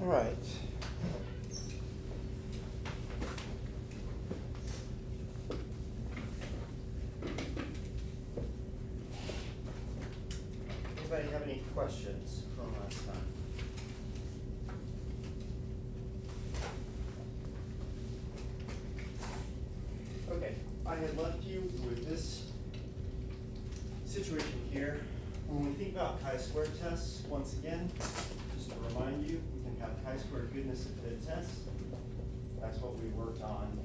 All right. Anybody have any questions from last time? Okay, I had left you with this situation here. When we think about chi-square tests, once again, just to remind you, we can have chi-square goodness of fit tests. That's what we worked on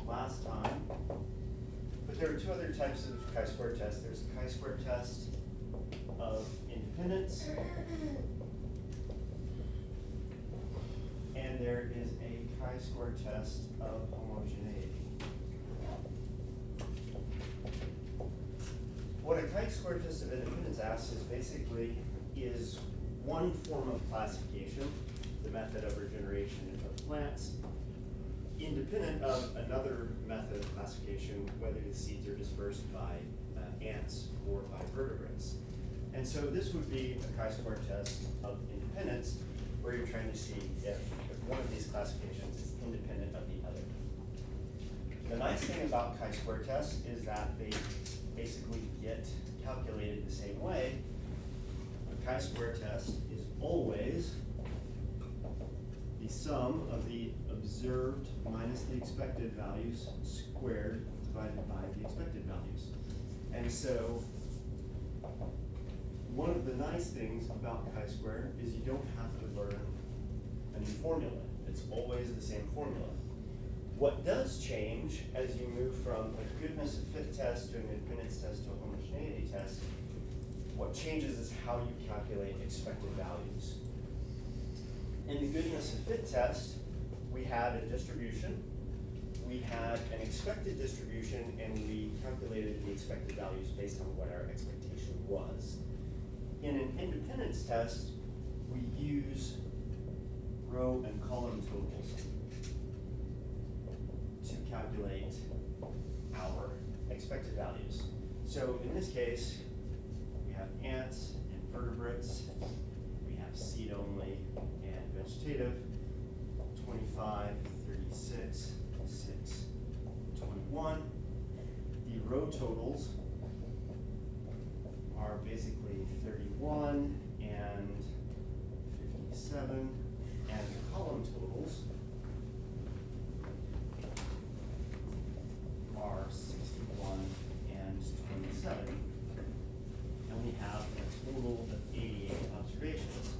last time. But there are two other types of chi-square tests. There's a chi-square test of independence, and there is a chi-square test of homogeneity. What a chi-square test of independence asks is basically, is one form of classification, the method of regeneration of plants, independent of another method of classification, whether the seeds are dispersed by ants or by vertebrates. And so this would be a chi-square test of independence, where you're trying to see if one of these classifications is independent of the other. The nice thing about chi-square tests is that they basically get calculated the same way. A chi-square test is always the sum of the observed minus the expected values squared divided by the expected values. And so one of the nice things about chi-square is you don't have to learn a new formula. It's always the same formula. What does change as you move from a goodness of fit test to an independence test to a homogeneity test, what changes is how you calculate expected values. In the goodness of fit test, we had a distribution, we had an expected distribution, and we calculated the expected values based on what our expectation was. In an independence test, we use row and column totals to calculate our expected values. So in this case, we have ants and vertebrates, we have seed only and vegetative, 25, 36, 6, 21. The row totals are basically 31 and 57, and the column totals are 61 and 27. And we have a total of 88 observations.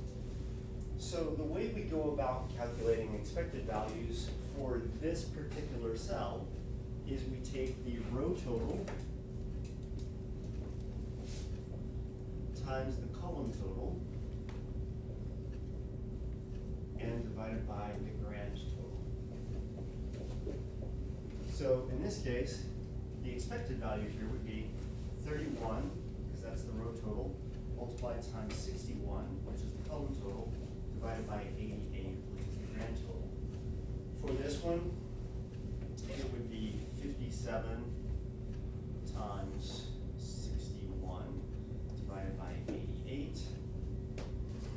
So the way we go about calculating expected values for this particular cell is we take the row total times the column total and divided by the grand total. So in this case, the expected value here would be 31, because that's the row total, multiplied times 61, which is the column total, divided by 88, which is the grand total. For this one, it would be 57 times 61 divided by 88.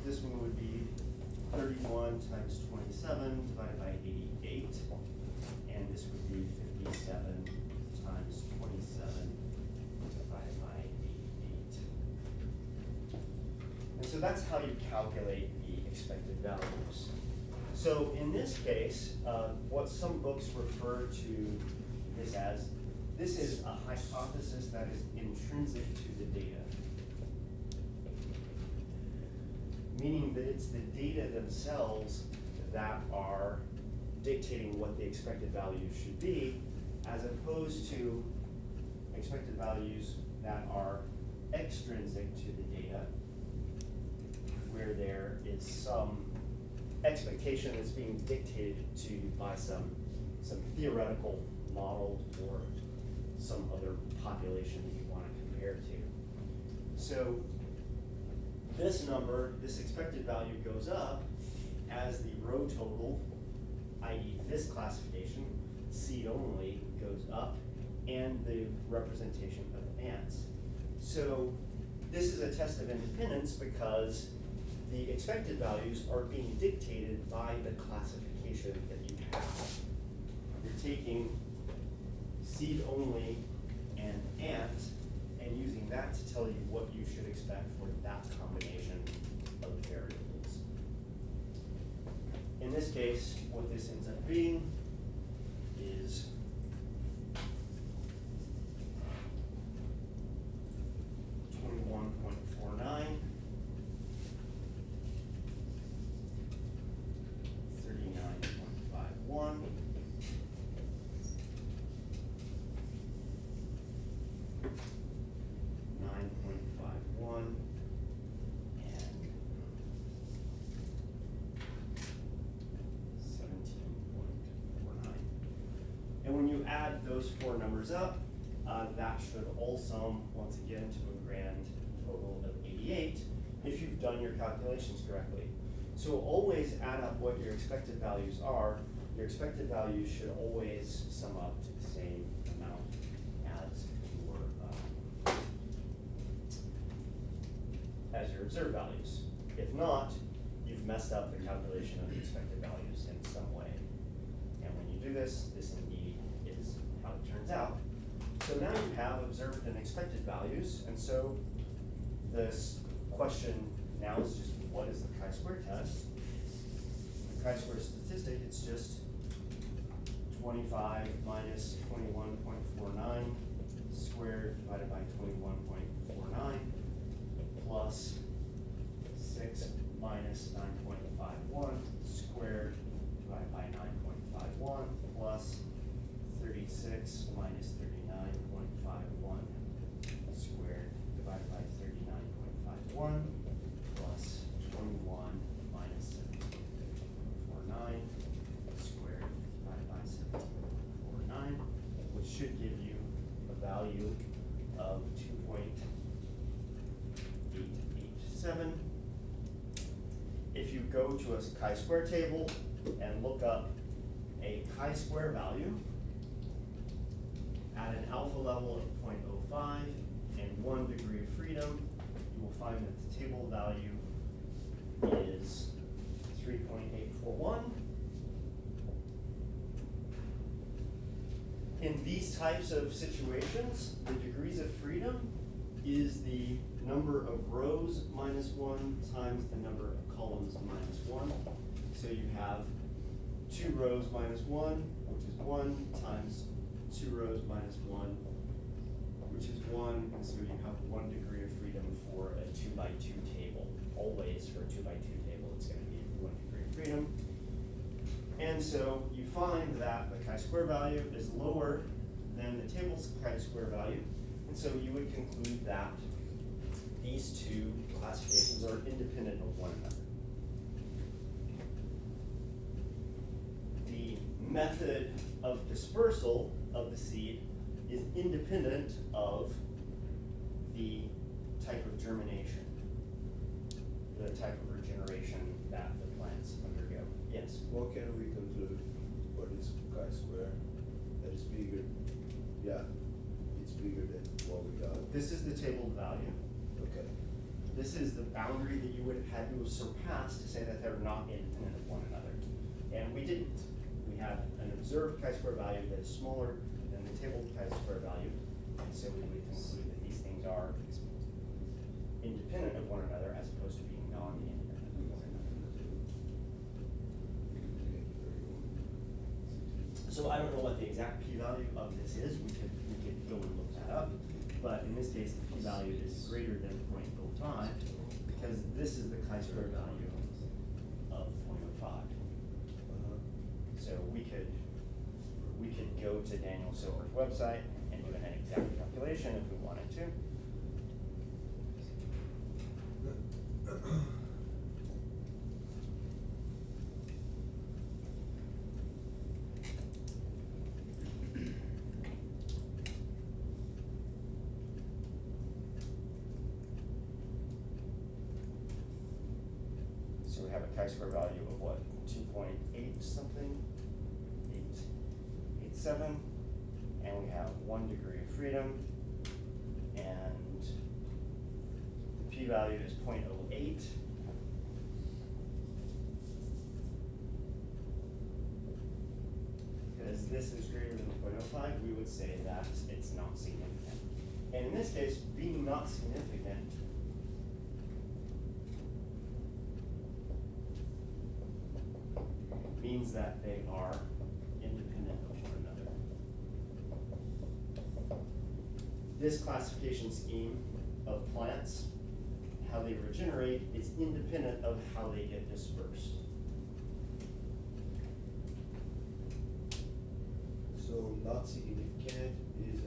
This one would be 31 times 27 divided by 88. And this would be 57 times 27 divided by 88. And so that's how you calculate the expected values. So in this case, what some books refer to this as, this is a hypothesis that is intrinsic to the data. Meaning that it's the data themselves that are dictating what the expected values should be, as opposed to expected values that are extrinsic to the data, where there is some expectation that's being dictated to by some theoretical model or some other population that you want to compare to. So this number, this expected value goes up as the row total, i.e. this classification, seed only, goes up, and the representation of ants. So this is a test of independence because the expected values are being dictated by the classification that you have. You're taking seed only and ant and using that to tell you what you should expect for that combination of variables. In this case, what this ends up being is $21.49, 39.51, $9.51, and 17.49. And when you add those four numbers up, that should all sum, once again, to a grand total of 88, if you've done your calculations correctly. So always add up what your expected values are. Your expected values should always sum up to the same amount as your observed values. If not, you've messed up the calculation of the expected values in some way. And when you do this, this indeed is how it turns out. So now you have observed and expected values, and so this question now is just, what is the chi-square test? The chi-square statistic, it's just 25 minus 21.49 squared divided by 21.49 plus 6 minus 9.51 squared divided by 9.51 plus 36 minus 39.51 squared divided by 39.51 plus 21 minus 17.49 squared divided by 17.49, which should give you a value of 2.887. If you go to a chi-square table and look up a chi-square value at an alpha level of 0.05 and 1 degree of freedom, you will find that the table value is 3.841. In these types of situations, the degrees of freedom is the number of rows minus 1 times the number of columns minus 1. So you have 2 rows minus 1, which is 1, times 2 rows minus 1, which is 1, and so you have 1 degree of freedom for a 2 by 2 table. Always for a 2 by 2 table, it's going to be 1 degree of freedom. And so you find that the chi-square value is lower than the table's chi-square value, and so you would conclude that these two classifications are independent of one another. The method of dispersal of the seed is independent of the type of germination, the type of regeneration that the plants undergo. Yes? What can we conclude for this chi-square? That is bigger, yeah, it's bigger than what we got. This is the table value. Okay. This is the boundary that you would have had to have surpassed to say that they're not independent of one another. And we didn't. We had an observed chi-square value that is smaller than the table chi-square value, and so we would conclude that these things are independent of one another as opposed to being non-independent of one another. So I don't know what the exact p-value of this is. We could go and look that up, but in this case, the p-value is greater than 0.05 because this is the chi-square value of 0.05. So we could go to Daniel Silver's website and do an exact calculation if we wanted to. So we have a chi-square value of what, 2.8 something, 887, and we have 1 degree of freedom, and the p-value is 0.08, says this is greater than 0.05, we would say that it's not significant. And in this case, being not significant means that they are independent of one another. This classification scheme of plants, how they regenerate, is independent of how they get dispersed. So not significant is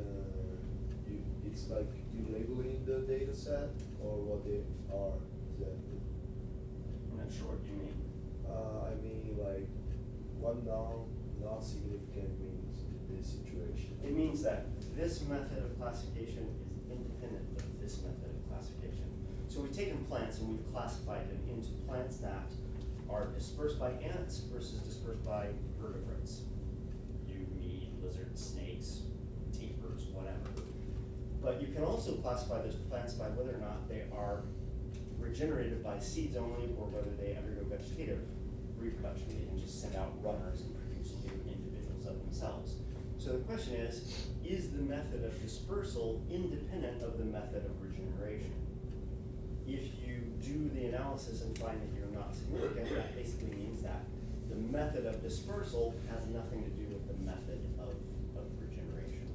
it's like you labeling the data set or what they are exactly. I'm not sure what you mean. I mean like what not significant means in this situation. It means that this method of classification is independent of this method of classification. So we've taken plants and we've classified them into plants that are dispersed by ants versus dispersed by vertebrates. You meat, lizards, snakes, tapirs, whatever. But you can also classify those plants by whether or not they are regenerated by seeds only or whether they undergo vegetative reproduction. They can just send out runners and produce new individuals of themselves. So the question is the method of dispersal independent of the method of regeneration? If you do the analysis and find that you're not significant, that basically means that the method of dispersal has nothing to do with the method of regeneration.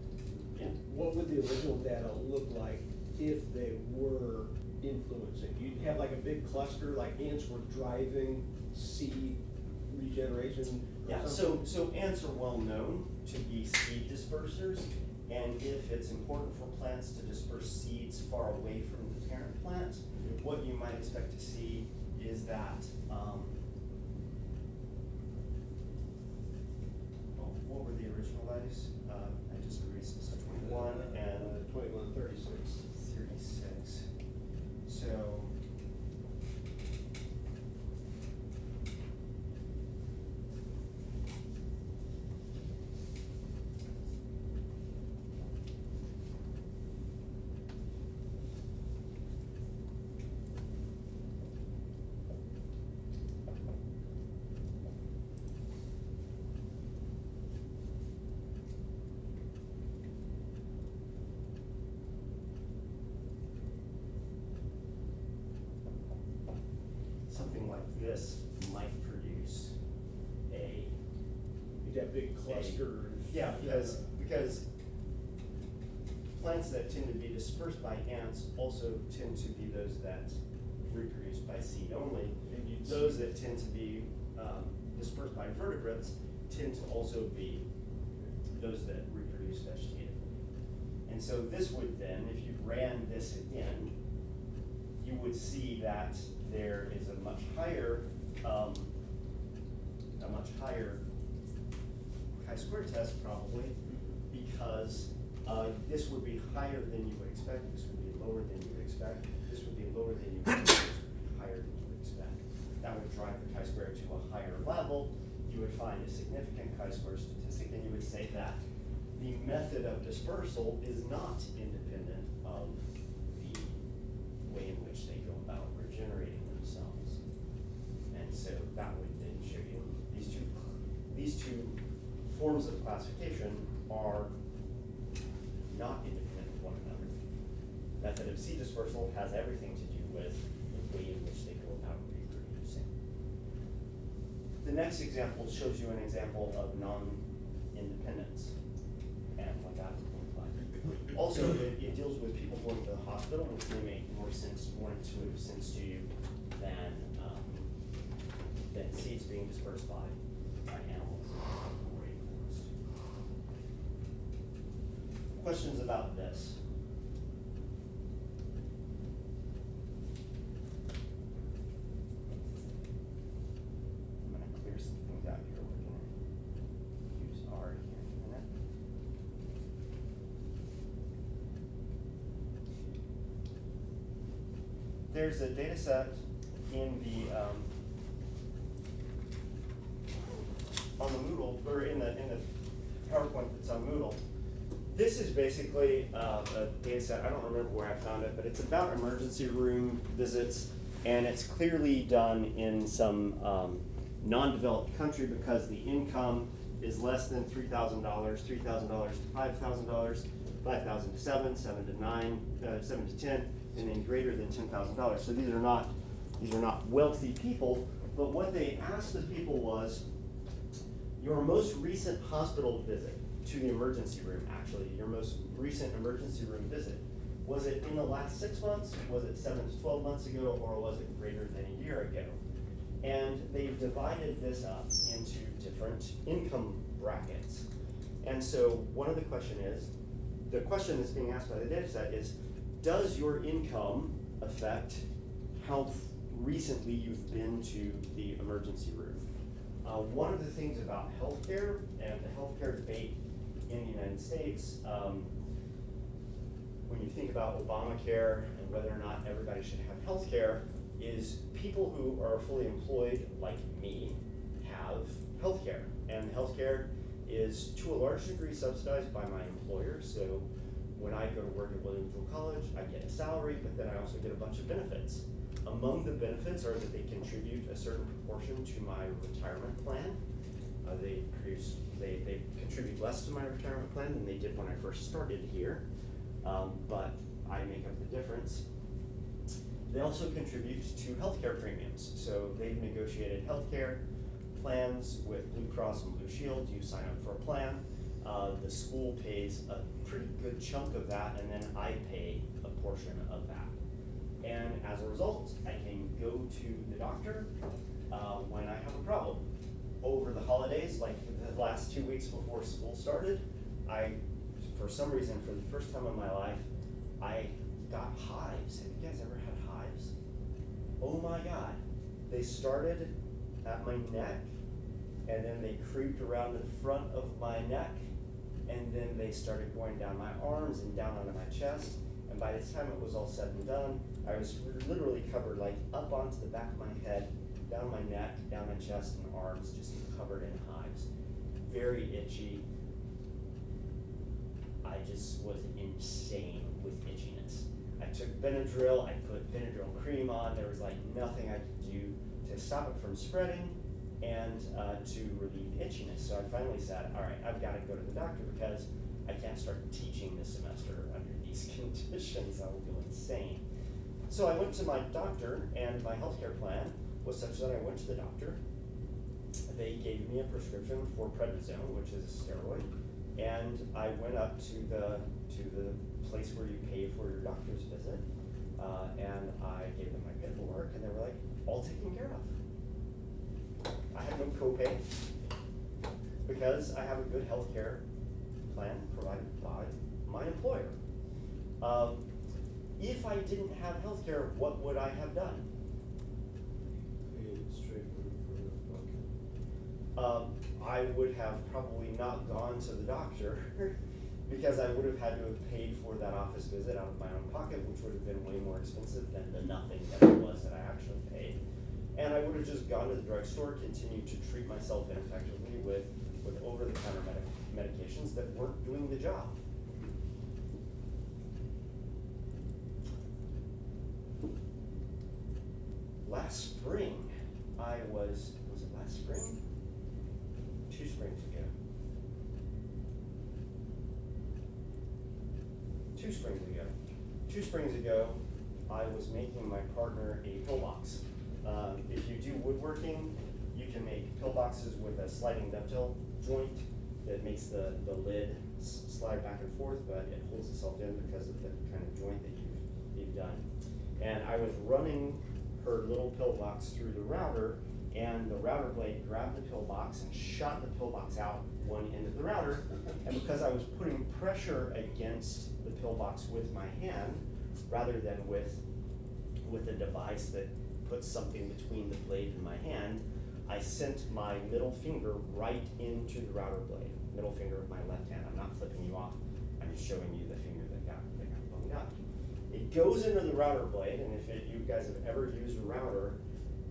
Yeah. What would the original data look like if they were influencing? You'd have like a big cluster, like ants were driving seed regeneration or Yeah, something? so ants are well known to be seed dispersers, and if it's important for plants to disperse seeds far away from the parent plant, what you might expect to see is that, what were the original values? I just erased this, 21 and 21, 36. 36. So, something like this might produce a, You'd have big clusters. yeah, because plants that tend to be dispersed by ants also tend to be those that reproduce by seed only. And you'd Those see- that tend to be dispersed by vertebrates tend to also be those that reproduce vegetatively. And so this would then, if you ran this again, you would see that there is a much higher chi-square test probably, because this would be higher than you would expect, this would be lower than you would expect, this would be lower than you would expect, this would be higher than you would expect. That would drive the chi-square to a higher level. You would find a significant chi-square statistic, and you would say that the method of dispersal is not independent of the way in which they go about regenerating themselves. And so that would then show you these two forms of classification are not independent of one another. Method of seed dispersal has everything to do with the way in which they go about reproducing. The next example shows you an example of non-independence and what that would look like. Also, it deals with people going to the hospital, which may make more intuitive sense to you than seeds being dispersed by animals or acorns. Questions about this? I'm gonna clear some things out here. We're gonna use R here in a minute. There's a data set in the, on the Moodle, or in the PowerPoint that's on Moodle. This is basically a data set, I don't remember where I found it, but it's about emergency room visits, and it's clearly done in some non-developed country because the income is less than $3,000, $3,000 to $5,000, $5,000 to 7, 7 to 9, 7 to 10, and then greater than $10,000. So these are not wealthy people, but what they asked the people was, your most recent hospital visit to the emergency room, actually, your most recent emergency room visit, was it in the last 6 months, was it 7 to 12 months ago, or was it greater than a year ago? And they've divided this up into different income brackets. And so the question that's being asked by the data set is, does your income affect how recently you've been to the emergency room? One of the things about healthcare and the healthcare debate in the United States, when you think about Obamacare and whether or not everybody should have healthcare, is people who are fully employed, like me, have healthcare. And healthcare is to a large degree subsidized by my employer. So when I go to work at Williamsville College, I get a salary, but then I also get a bunch of benefits. Among the benefits are that they contribute a certain proportion to my retirement plan. They contribute less to my retirement plan than they did when I first started here, but I make up the difference. They also contribute to healthcare premiums. So they've negotiated healthcare plans with Blue Cross and Blue Shield. You sign up for a plan. The school pays a pretty good chunk of that, and then I pay a portion of that. And as a result, I can go to the doctor when I have a problem. Over the holidays, like the last 2 weeks before school started, for some reason, for the first time in my life, I got hives. Have you guys ever had hives? Oh my God. They started at my neck, and then they creeped around the front of my neck, and then they started going down my arms and down onto my chest. And by the time it was all said and done, I was literally covered, like up onto the back of my head, down my neck, down my chest and arms, just covered in hives. Very itchy. I just was insane with itchiness. I took Benadryl, I put Benadryl cream on. There was like nothing I could do to stop it from spreading and to relieve the itchiness. So I finally said, all right, I've got to go to the doctor because I can't start teaching this semester under these conditions. I will go insane. So I went to my doctor, and my healthcare plan was such that I went to the doctor. They gave me a prescription for prednisone, which is a steroid, and I went up to the place where you pay for your doctor's visit, and I gave them my paperwork, and they were like, all taken care of. I had no copay because I have a good healthcare plan provided by my employer. If I didn't have healthcare, what would I have done? Straight for the bucket. I would have probably not gone to the doctor because I would have had to have paid for that office visit out of my own pocket, which would have been way more expensive than the nothing that it was that I actually paid. And I would have just gone to the drugstore, continued to treat myself ineffectively with over-the-counter medications that weren't doing the job. Last spring, was it last spring? 2 springs ago. 2 springs ago. 2 springs ago, I was making my partner a pillbox. If you do woodworking, you can make pillboxes with a sliding dovetail joint that makes the lid slide back and forth, but it holds itself in because of the kind of joint that you've done. And I was running her little pillbox through the router, and the router blade grabbed the pillbox and shot the pillbox out one end of the router. And because I was putting pressure against the pillbox with my hand, rather than with a device that puts something between the blade and my hand, I sent my middle finger right into the router blade. Middle finger of my left hand. I'm not flipping you off. I'm just showing you the finger that got bunged up. It goes into the router blade, and if you guys have ever used a router,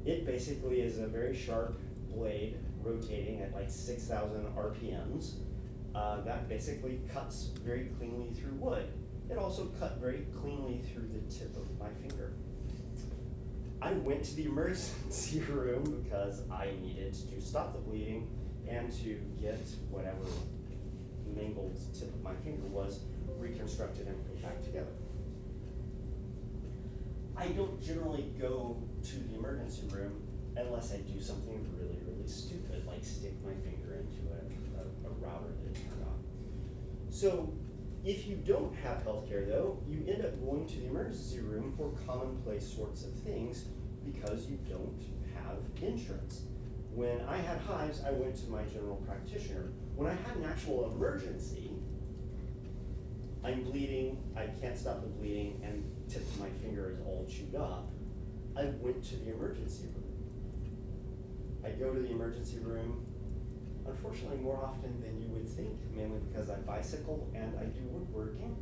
it basically is a very sharp blade rotating at like 6,000 RPMs. That basically cuts very cleanly through wood. It also cut very cleanly through the tip of my finger. I went to the emergency room because I needed to stop the bleeding and to get whatever mangled tip of my finger was reconstructed and put back together. I don't generally go to the emergency room unless I do something really, really stupid, like stick my finger into a router that turned on. So if you don't have healthcare though, you end up going to the emergency room for commonplace sorts of things because you don't have insurance. When I had hives, I went to my general practitioner. When I had an actual emergency, I'm bleeding, I can't stop the bleeding, and tip of my finger is all chewed up, I went to the emergency room. I go to the emergency room, unfortunately more often than you would think, mainly because I bicycle and I do woodworking,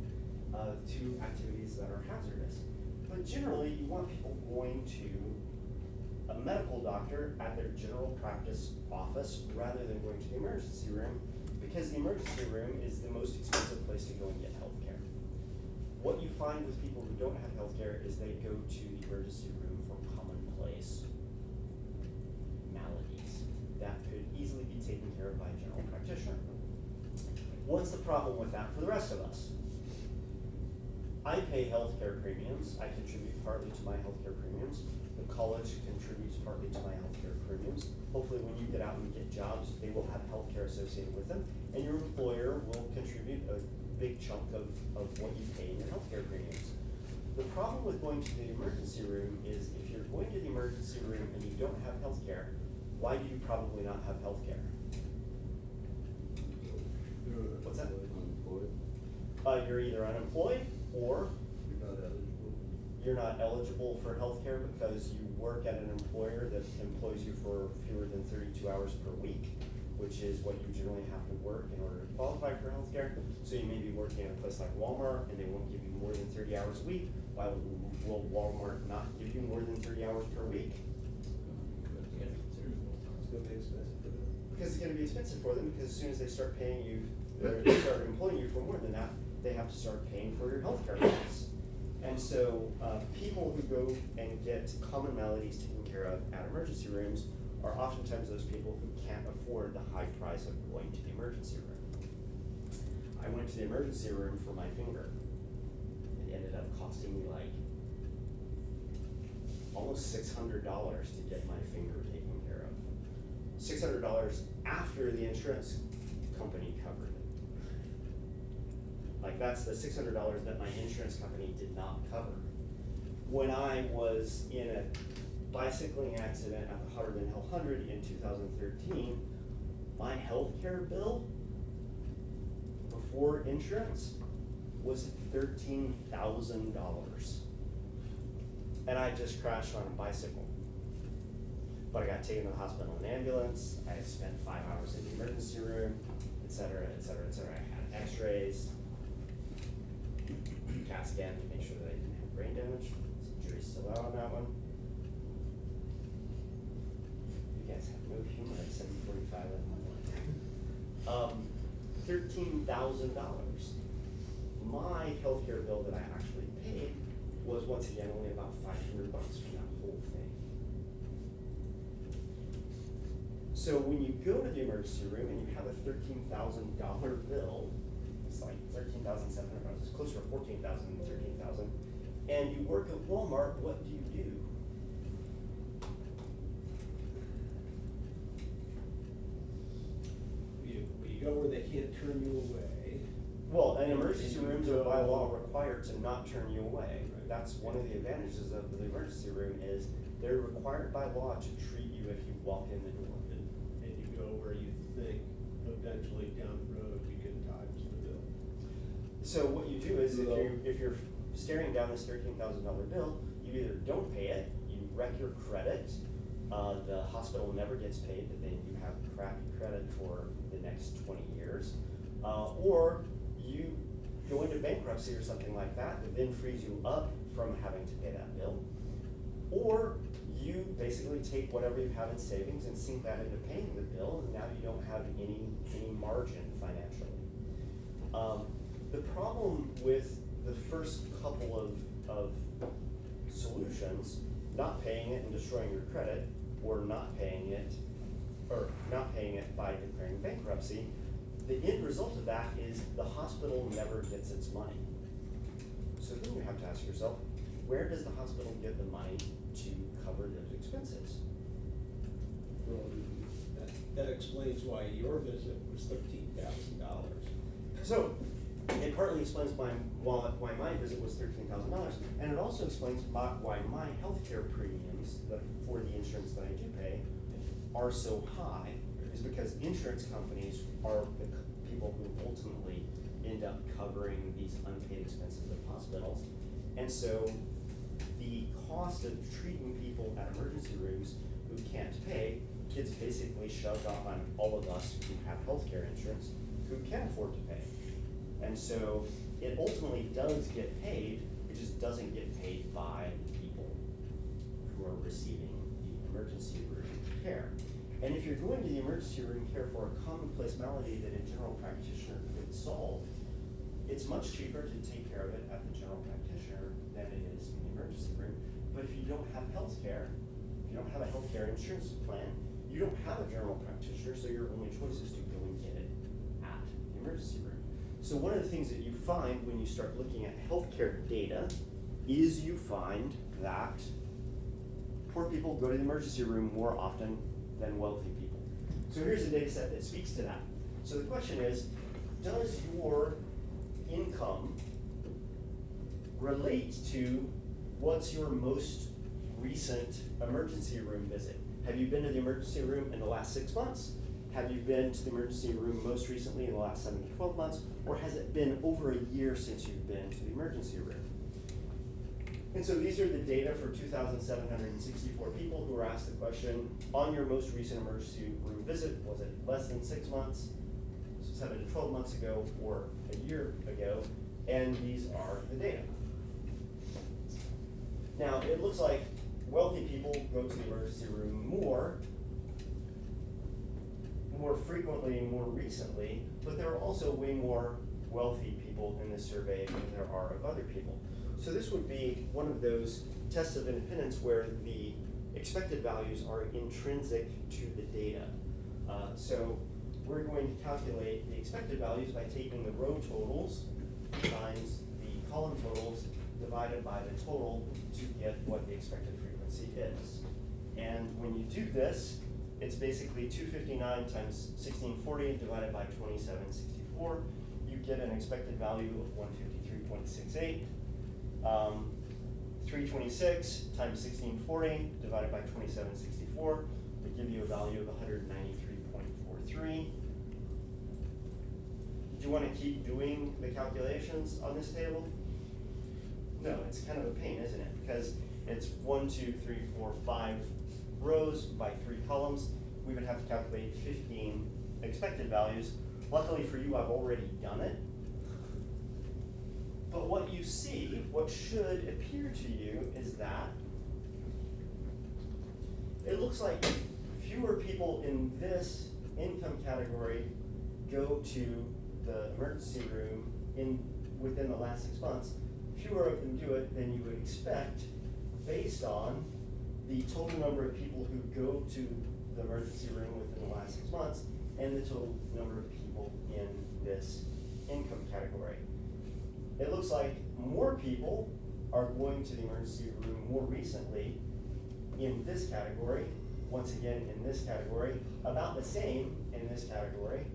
two activities that are hazardous. But generally, you want people going to a medical doctor at their general practice office rather than going to the emergency room, because the emergency room is the most expensive place to go and get health care. What you find with people who don't have health care is they go to the emergency room for commonplace maladies that could easily be taken care of by a general practitioner. What's the problem with that for the rest of us? I pay healthcare premiums. I contribute partly to my healthcare premiums. The college contributes partly to my healthcare premiums. Hopefully when you get out and get jobs, they will have healthcare associated with them, and your employer will contribute a big chunk of what you pay in your healthcare premiums. The problem with going to the emergency room is if you're going to the emergency room and you don't have healthcare, why do you probably not have healthcare? What's that? Unemployed. You're either unemployed or You're not eligible. you're not eligible for healthcare because you work at an employer that employs you for fewer than 32 hours per week, which is what you generally have to work in order to qualify for healthcare. So you may be working at a place like Walmart and they won't give you more than 30 hours a week. Why will Walmart not give you more than 30 hours per week? It's gonna be expensive for them. Because it's gonna be expensive for them, because as soon as they start paying you, or they start employing you for more than that, they have to start paying for your healthcare costs. And so, people who go and get common maladies taken care of at emergency rooms are oftentimes those people who can't afford the high price of going to the emergency room. I went to the emergency room for my finger. It ended up costing me like almost $600 to get my finger taken care of. $600 after the insurance company covered it. Like that's the $600 that my insurance company did not cover. When I was in a bicycling accident at the Hardeman Hill 100 in 2013, my healthcare bill before insurance was $13,000. And I just crashed on a bicycle. But I got taken to the hospital in an ambulance, I spent 5 hours in the emergency room, et cetera, et cetera, et cetera. I had x-rays, CAT scan to make sure that I didn't have brain damage. The jury's still out on that one. You guys have no humor at 7:45 in the morning. $13,000. My healthcare bill that I actually paid was once again only about $500 for that whole thing. So when you go to the emergency room and you have a $13,000 bill, it's like $13,700, it's closer to $14,000 than $13,000, and you work at Walmart, what do you do? You go where they can't turn you away. Well, and emergency rooms are by law required to not turn you away. That's one of the advantages of the emergency room is they're required by law to treat you if you walk in the door. And you go where you think eventually down the road you can dodge the bill. So what you do is if you're staring down this $13,000 bill, you either don't pay it, you wreck your credit, the hospital never gets paid, but then you have crappy credit for the next 20 years, or you go into bankruptcy or something like that then frees you up from having to pay that bill, or you basically take whatever you have in savings and sink that into paying the bill, and now you don't have any margin financially. The problem with the first couple of solutions, not paying it and destroying your credit, or not paying it or not paying it by declaring bankruptcy, the end result of that is the hospital never gets its money. So then you have to ask yourself, where does the hospital get the money to cover those expenses? Well, that explains why your visit was $13,000. So it partly explains why my visit was $13,000, and it also explains why my healthcare premiums for the insurance that I do pay are so high, is because insurance companies are the people who ultimately end up covering these unpaid expenses of hospitals. And so the cost of treating people at emergency rooms who can't pay gets basically shoved off on all of us who have healthcare insurance who can afford to pay. And so it ultimately does get paid, it just doesn't get paid by the people who are receiving the emergency room care. And if you're going to the emergency room care for a commonplace malady that a general practitioner could solve, it's much cheaper to take care of it at the general practitioner than it is in the emergency room. But if you don't have health care, if you don't have a healthcare insurance plan, you don't have a general practitioner, so your only choice is to go and get it at the emergency room. So one of the things that you find when you start looking at healthcare data is you find that poor people go to the emergency room more often than wealthy people. So here's a data set that speaks to that. So the question is, does your income relate to what's your most recent emergency room visit? Have you been to the emergency room in the last 6 months? Have you been to the emergency room most recently in the last 7 to 12 months? Or has it been over a year since you've been to the emergency room? And so these are the data for 2,764 people who were asked the question, on your most recent emergency room visit, was it less than 6 months, 7 to 12 months ago, or a year ago? And these are the data. Now, it looks like wealthy people go to the emergency room more frequently, more recently, but there are also way more wealthy people in this survey than there are of other people. So this would be one of those tests of independence where the expected values are intrinsic to the data. So we're going to calculate the expected values by taking the row totals times the column totals divided by the total to get what the expected frequency is. And when you do this, it's basically 259 times 1640 divided by 2764. You get an expected value of 153.68. 326 times 1640 divided by 2764 would give you a value of 193.43. Do you want to keep doing the calculations on this table? No, it's kind of a pain, isn't it? Because it's 1, 2, 3, 4, 5 rows by 3 columns. We would have to calculate 15 expected values. Luckily for you, I've already done it. But what you see, what should appear to you, is that it looks like fewer people in this income category go to the emergency room within the last 6 months. Fewer of them do it than you would expect based on the total number of people who go to the emergency room within the last 6 months and the total number of people in this income category. It looks like more people are going to the emergency room more recently in this category, once again in this category, about the same in this category,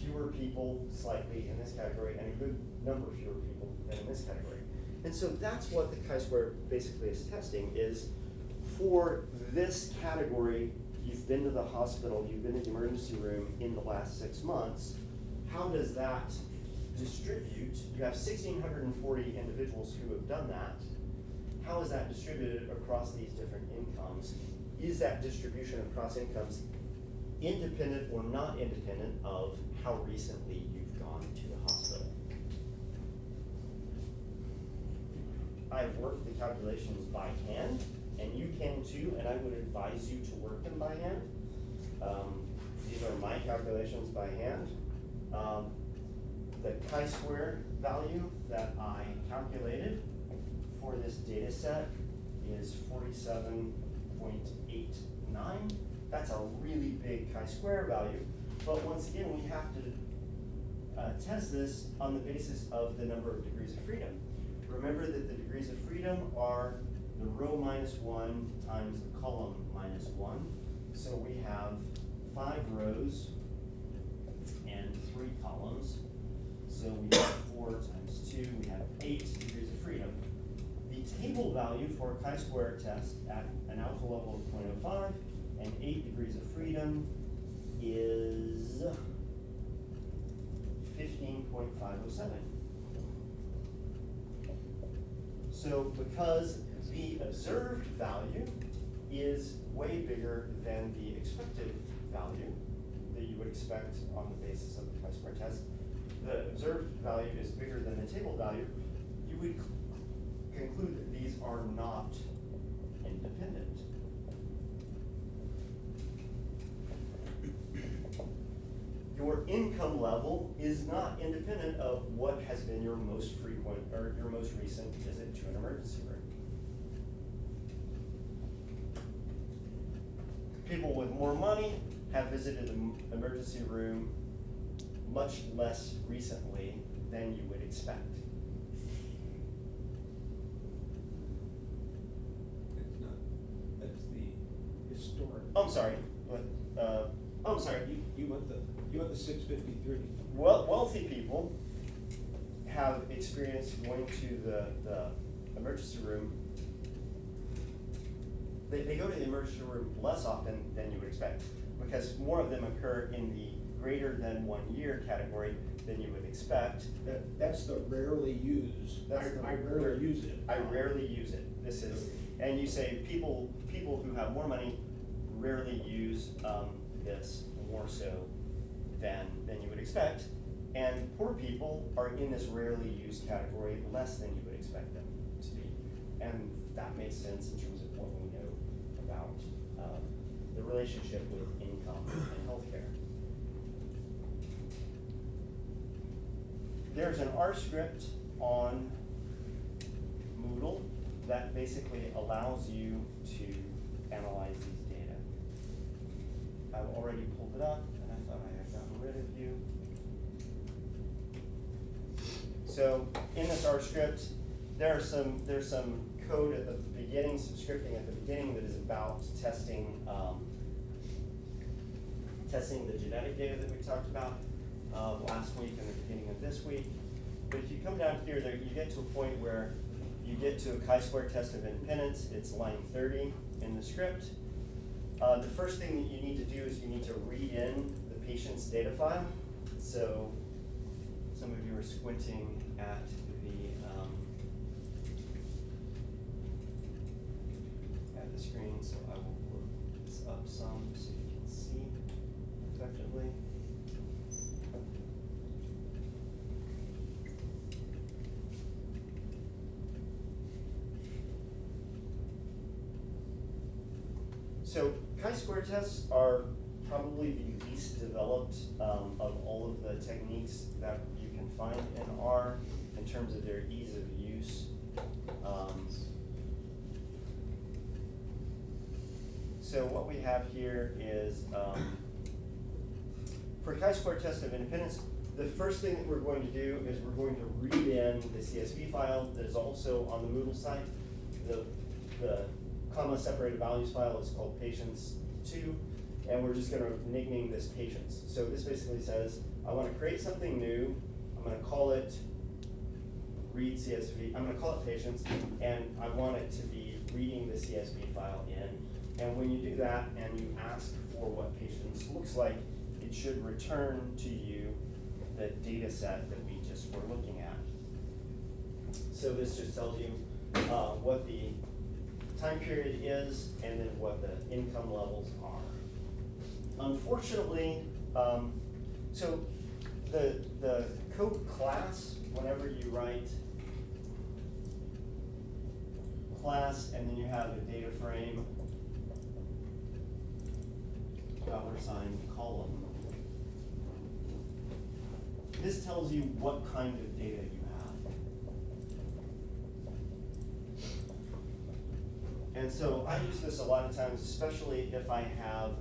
fewer people slightly in this category, and a good number fewer people than in this category. And so that's what the chi-square basically is testing, is for this category, you've been to the hospital, you've been to the emergency room in the last 6 months, how does that distribute? You have 1,640 individuals who have done that. How is that distributed across these different incomes? Is that distribution across incomes independent or not independent of how recently you've gone to the hospital? I've worked the calculations by hand, and you can too, and I would advise you to work them by hand. These are my calculations by hand. The chi-square value that I calculated for this data set is 47.89. That's a really big chi-square value, but once again, we have to test this on the basis of the number of degrees of freedom. Remember that the degrees of freedom are the row minus 1 times the column minus 1. So we have 5 rows and 3 columns. So we have 4 times 2, we have 8 degrees of freedom. The table value for a chi-square test at an alpha level of 0.05 and 8 degrees of freedom is 15.507. So because the observed value is way bigger than the expected value that you would expect on the basis of the chi-square test, the observed value is bigger than the table value, you would conclude that these are not independent. Your income level is not independent of what has been your most frequent or your most recent visit to an emergency room. People with more money have visited the emergency room much less recently than you would expect. It's not, that's the historic. I'm sorry, but, I'm sorry. You want the 653. Wealthy people have experienced going to the emergency room. They go to the emergency room less often than you would expect because more of them occur in the greater than 1 year category than you would expect. That's the rarely used. I rarely use it. I rarely use it. This is, and you say people who have more money rarely use this more so than you would expect. And poor people are in this rarely used category less than you would expect them to be. And that makes sense in terms of what we know about the relationship with income and healthcare. There's an R script on Moodle that basically allows you to analyze these data. I've already pulled it up and I thought I had gotten rid of you. So in this R script, there's some code at the beginning, some scripting at the beginning that is about testing the genetic data that we talked about last week and the beginning of this week. But if you come down here, you get to a point where you get to a chi-square test of independence. It's line 30 in the script. The first thing that you need to do is you need to read in the patient's data file. So some of you are squinting at the screen, so I will look this up some so you can see effectively. So chi-square tests are probably the least developed of all of the techniques that you can find in R in terms of their ease of use. So what we have here is, for chi-square test of independence, the first thing that we're going to do is we're going to read in the CSV file that is also on the Moodle site. The comma separated values file is called patients2, and we're just going to nickname this patients. So this basically says, I want to create something new. I'm going to call it read CSV. I'm going to call it patients, and I want it to be reading the CSV file in. And when you do that and you ask for what patients looks like, it should return to you the data set that we just were looking at. So this just tells you what the time period is and then what the income levels are. Unfortunately, so the code class, whenever you write class and then you have a data frame, $ column, this tells you what kind of data you have. And so I use this a lot of times, especially if I have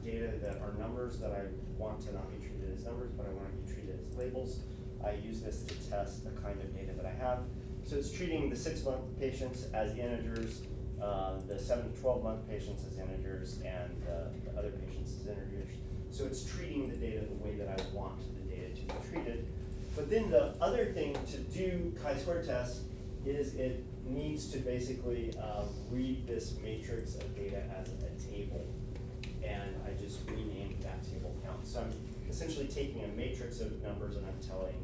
data that are numbers that I want to not be treated as numbers, but I want to be treated as labels. I use this to test the kind of data that I have. So it's treating the 6-month patients as integers, the 7 to 12-month patients as integers, and the other patients as integers. So it's treating the data the way that I want the data to be treated. But then the other thing to do chi-square test is it needs to basically read this matrix of data as a table. And I just renamed that table count. So I'm essentially taking a matrix of numbers and I'm telling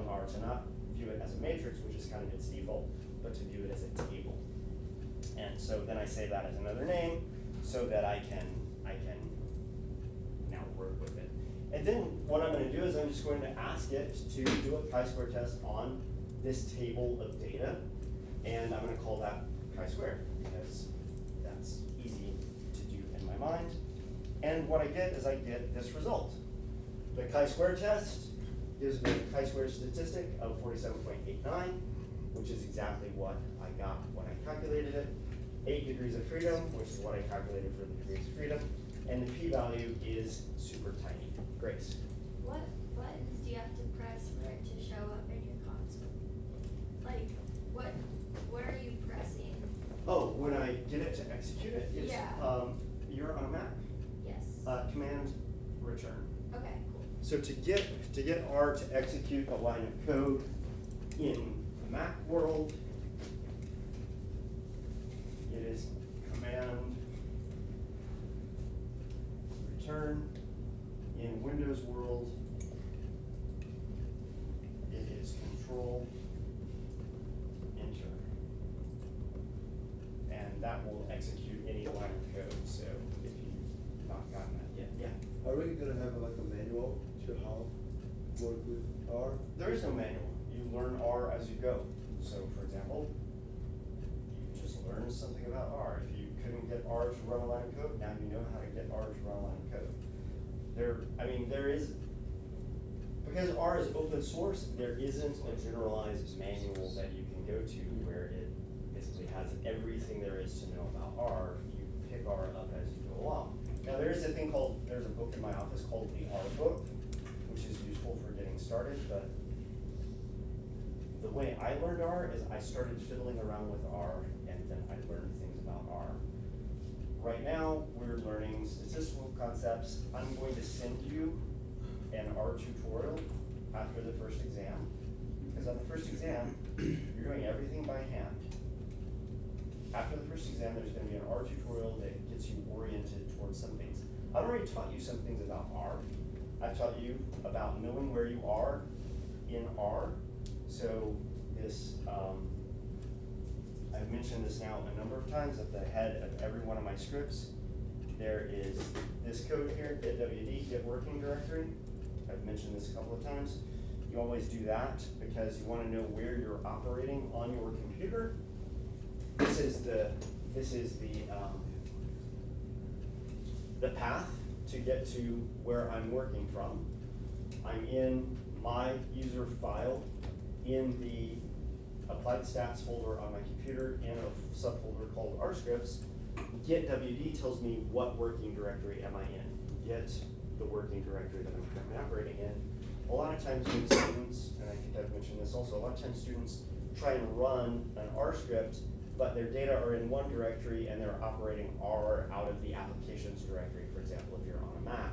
R to not view it as a matrix, which is kind of its default, but to view it as a table. And so then I say that as another name so that I can now work with it. And then what I'm going to do is I'm just going to ask it to do a chi-square test on this table of data, and I'm going to call that chi-square because that's easy to do in my mind. And what I get is I get this result. The chi-square test gives me a chi-square statistic of 47.89, which is exactly what I got when I calculated it. 8 degrees of freedom, which is what I calculated for the degrees of freedom, and the p-value is super tiny. Grace. What buttons do you have to press for it to show up in your console? Like, what are you pressing? Oh, when I get it to execute it, it's, Yeah. You're on a Mac. Yes. Command return. Okay, cool. So to get R to execute a line of code in the Mac world, it is command return. In Windows world, it is control enter. And that will execute any line of code. So if you've not gotten that yet, yeah. Are we gonna have like a manual to how work with R? There is no manual. You learn R as you go. So for example, you just learned something about R. If you couldn't get R to run a line of code, now you know how to get R to run a line of code. There is, because R is open source, there isn't a generalized manual that you can go to where it basically has everything there is to know about R. You pick R up as you go along. Now there's a book in my office called the R book, which is useful for getting started, but the way I learned R is I started fiddling around with R and then I learned things about R. Right now, we're learning statistical concepts. I'm going to send you an R tutorial after the first exam, because on the first exam, you're doing everything by hand. After the first exam, there's going to be an R tutorial that gets you oriented towards some things. I've already taught you some things about R. I've taught you about knowing where you are in R. So this, I've mentioned this now a number of times. At the head of every one of my scripts, there is this code here, get WD, get working directory. I've mentioned this a couple of times. You always do that because you want to know where you're operating on your computer. This is the path to get to where I'm working from. I'm in my user file in the applied stats folder on my computer in a subfolder called RScripts. Get WD tells me what working directory am I in. Get the working directory that I'm currently operating in. A lot of times when students, and I think I've mentioned this also, a lot of times students try and run an R script, but their data are in one directory and they're operating R out of the applications directory, for example, if you're on a Mac.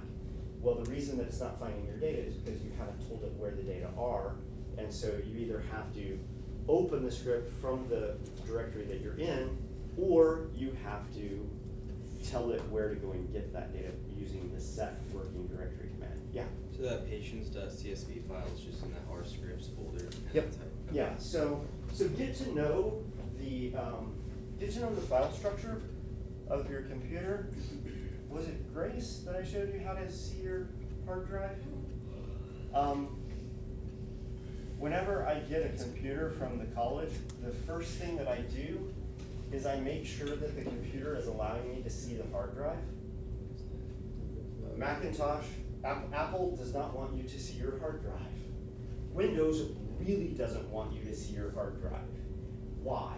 Well, the reason that it's not finding your data is because you haven't told it where the data are, and so you either have to open the script from the directory that you're in, or you have to tell it where to go and get that data using the set working directory command. Yeah? So that patients.csv file is just in that RScripts folder. Yep. Yeah, so get to know the file structure of your computer. Was it Grace that I showed you how to see your hard drive? Whenever I get a computer from the college, the first thing that I do is I make sure that the computer is allowing me to see the hard drive. Macintosh, Apple does not want you to see your hard drive. Windows really doesn't want you to see your hard drive. Why?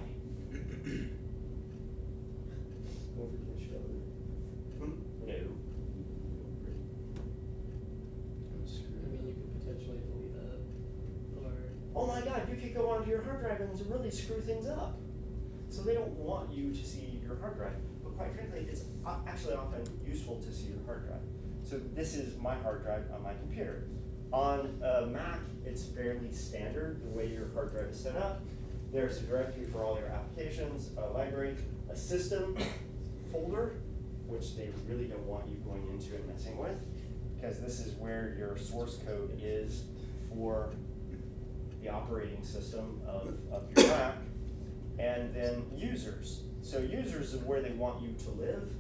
really screw things up. So they don't want you to see your hard drive, but quite frankly, it's actually often useful to see your hard drive. So this is my hard drive on my computer. On a Mac, it's fairly standard the way your hard drive is set up. There's a directory for all your applications, a library, a system folder, which they really don't want you going into and messing with, because this is where your source code is for the operating system of your Mac. And then users. So users is where they want you to live.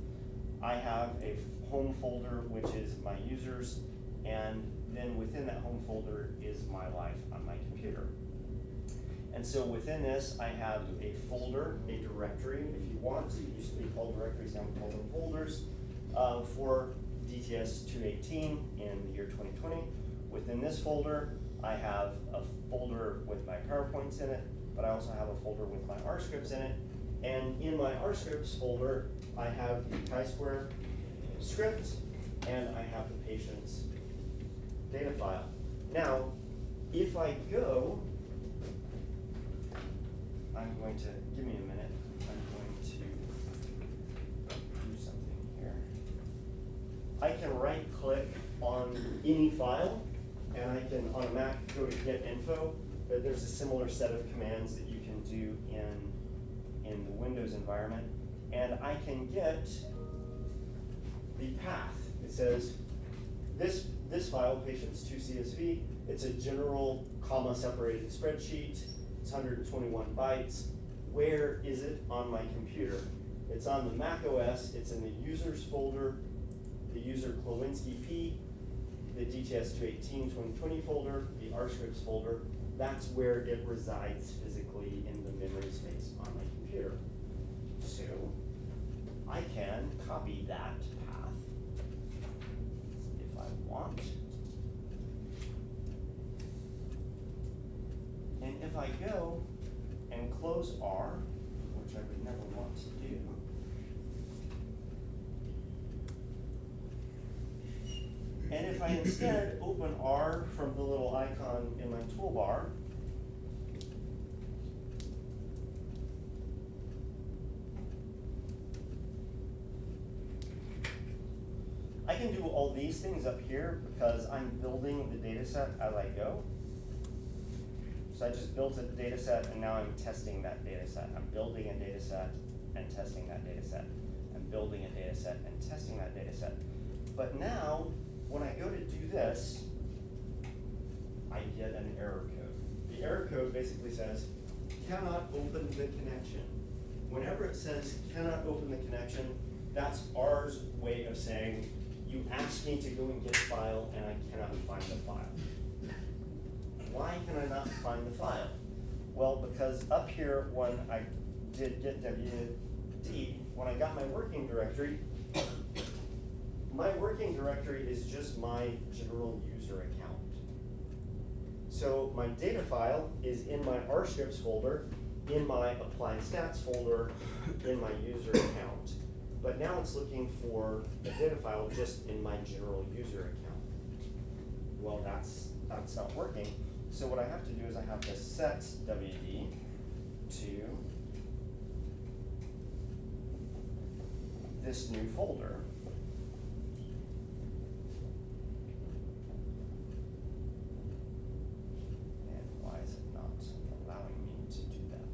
I have a home folder, which is my users, and then within that home folder is my life on my computer. And so within this, I have a folder, a directory, if you want. It used to be called directories, now we call them folders, for DTS 218 in the year 2020. Within this folder, I have a folder with my PowerPoints in it, but I also have a folder with my R scripts in it. And in my R scripts folder, I have the chi-square script, and I have the patient's data file. Now, if I go, I'm going to, give me a minute, I'm going to do something here. I can right click on any file, and I can, on a Mac, go to get info, but there's a similar set of commands that you can do in the Windows environment. And I can get the path. It says, this file, patients2CSV, it's a general comma separated spreadsheet. It's 121 bytes. Where is it on my computer? It's on the Mac OS, it's in the users folder, the user Klowinski P, the DTS 218 2020 folder, the R scripts folder. That's where it resides physically in the memory space on my computer. So I can copy that path if I want. And if I go and close R, which I would never want to do, and if I instead open R from the little icon in my toolbar, I can do all these things up here because I'm building the data set as I go. So I just built a data set and now I'm testing that data set. I'm building a data set and testing that data set. I'm building a data set and testing that data set. But now, when I go to do this, I get an error code. The error code basically says, cannot open the connection. Whenever it says cannot open the connection, that's R's way of saying, you asked me to go and get a file and I cannot find the file. Why can I not find the file? Well, because up here when I did get WD, when I got my working directory is just my general user account. So my data file is in my R scripts folder, in my applied stats folder, in my user account. But now it's looking for a data file just in my general user account. Well, that's not working. So what I have to do is I have to set WD to this new folder. And why is it not allowing me to do that?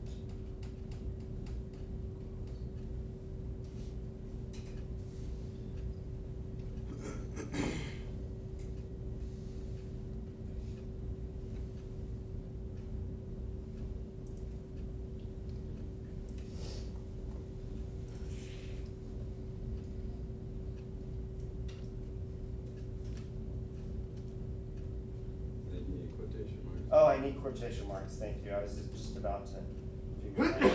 Oh, I need quotation marks, thank you. I was just about to figure that out.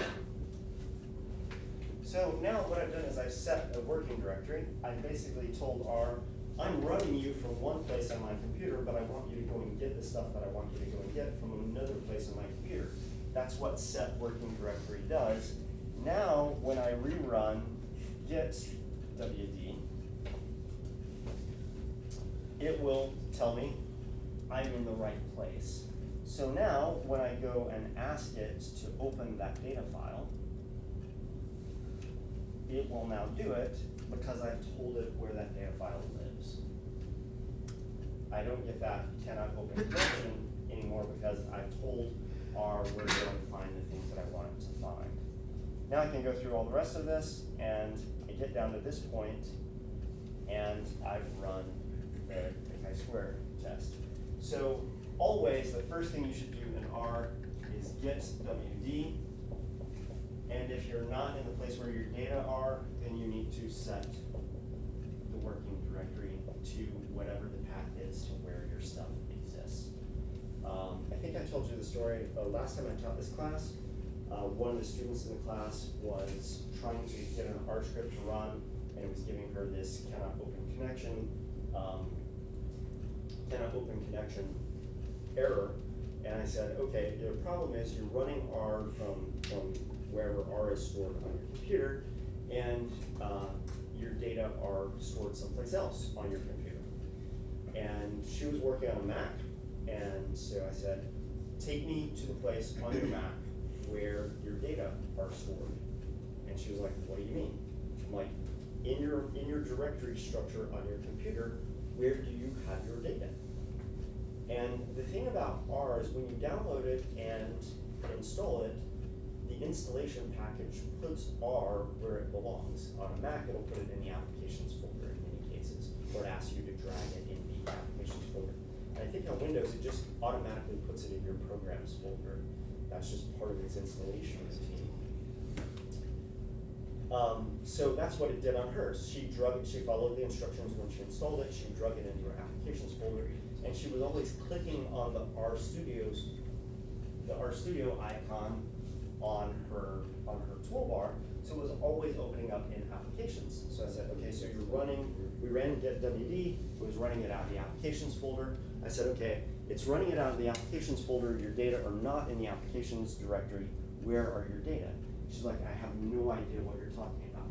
So now what I've done is I've set a working directory. I basically told R, I'm running you from one place on my computer, but I want you to go and get the stuff that I want you to go and get from another place on my computer. That's what set working directory does. Now, when I rerun get WD, it will tell me I'm in the right place. So now, when I go and ask it to open that data file, it will now do it because I've told it where that data file lives. I don't get that cannot open connection anymore because I've told R where to go and find the things that I want it to find. Now I can go through all the rest of this, and I get down to this point, and I've run the chi-square test. So always, the first thing you should do in R is get WD, and if you're not in the place where your data are, then you need to set the working directory to whatever the path is to where your stuff exists. I think I told you the story, last time I taught this class, one of the students in the class was trying to get an R script to run, and it was giving her this cannot open connection error. And I said, okay, the problem is you're running R from wherever R is stored on your computer, and your data are stored someplace else on your computer. And she was working on a Mac, and so I said, take me to the place on your Mac where your data are stored. And she was like, what do you mean? I'm like, in your directory structure on your computer, where do you have your data? And the thing about R is when you download it and install it, the installation package puts R where it belongs. On a Mac, it'll put it in the applications folder in many cases, or it asks you to drag it in the applications folder. And I think on Windows, it just automatically puts it in your programs folder. That's just part of its installation routine. So that's what it did on hers. She followed the instructions when she installed it, she drug it into her applications folder, and she was always clicking on the RStudio icon on her toolbar, so it was always opening up in applications. So I said, okay, so we ran get WD, it was running it out of the applications folder. I said, okay, it's running it out of the applications folder, your data are not in the applications directory, where are your data? She's like, I have no idea what you're talking about.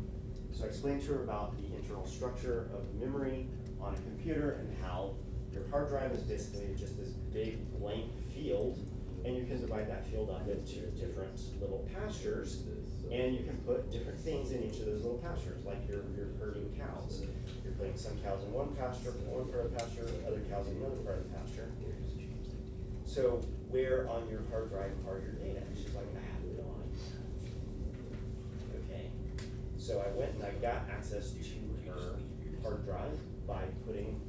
So I explained to her about the internal structure of memory on a computer and how your hard drive is basically just this big blank field, and you can divide that field up into different little pastures, and you can put different things in each of those little pastures, like you're herding cows. You're putting some cows in one pasture, one part of the pasture, other cows in another part of the pasture. So where on your hard drive are your data? She's like, I have no idea. Okay, so I went and I got access to her hard drive by putting